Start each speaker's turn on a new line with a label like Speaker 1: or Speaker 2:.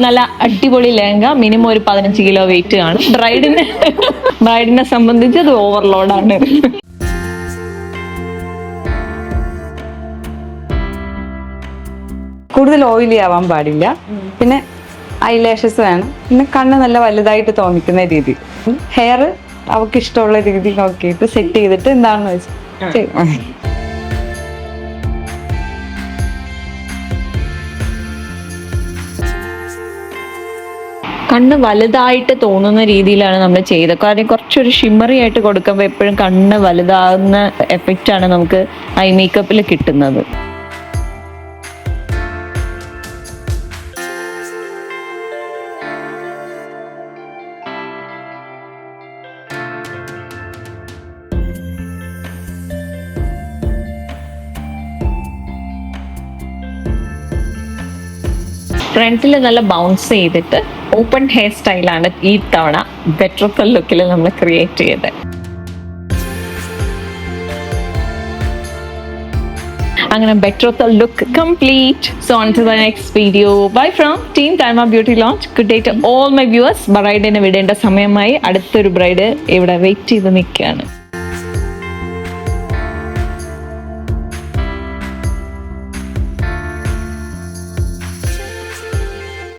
Speaker 1: നല്ല അടിപൊളി ലെഹങ്ക, മിനിമം ഒരു 15 കിലോ വെയിറ്റ് കാണും. ബ്രൈഡിനെ സംബന്ധിച്ച് അത് ഓവർലോഡാണ്.
Speaker 2: കൂടുതൽ ഓയിലി ആവാൻ പാടില്ല. പിന്നെ ഐലാഷസ് വേണം. പിന്നെ കണ്ണ് നല്ല വലുതായിട്ട് തോന്നിക്കുന്ന രീതി. ഹെയർ അവർക്ക് ഇഷ്ടമുള്ള രീതി നോക്കിയിട്ട് സെറ്റ് ചെയ്തിട്ട് എന്താണെന്ന് വെച്ചാൽ ചെയ്യും.
Speaker 1: കണ്ണ് വലുതായിട്ട് തോന്നുന്ന രീതിയിലാണ് നമ്മൾ ചെയ്തത്. കാരണം കുറച്ചൊരു ഷിമ്മറി ആയിട്ട് കൊടുക്കുമ്പോൾ എപ്പോഴും കണ്ണ് വലുതാകുന്ന എഫക്റ്റ് ആണ് നമുക്ക് ഐ മേക്കപ്പിൽ കിട്ടുന്നത്. ഫ്രണ്ടിൽ നല്ല ബൗൺസ് ചെയ്തിട്ട് ഓപ്പൺ ഹെയർ സ്റ്റൈലാണ് ഈ തവണ ബെട്രോക്കൽ ലുക്കിൽ നമ്മൾ ക്രിയേറ്റ് ചെയ്തത്. അങ്ങനെ ബെട്രോക്കൽ look complete. So on to the next video. Bye from team ടൈമ beauty lounge. Good day to all my viewers. ബ്രൈഡിനെ വിടേണ്ട സമയമായി. അടുത്തൊരു ബ്രൈഡ് ഇവിടെ വെയിറ്റ് ചെയ്ത് നിൽക്കുകയാണ്.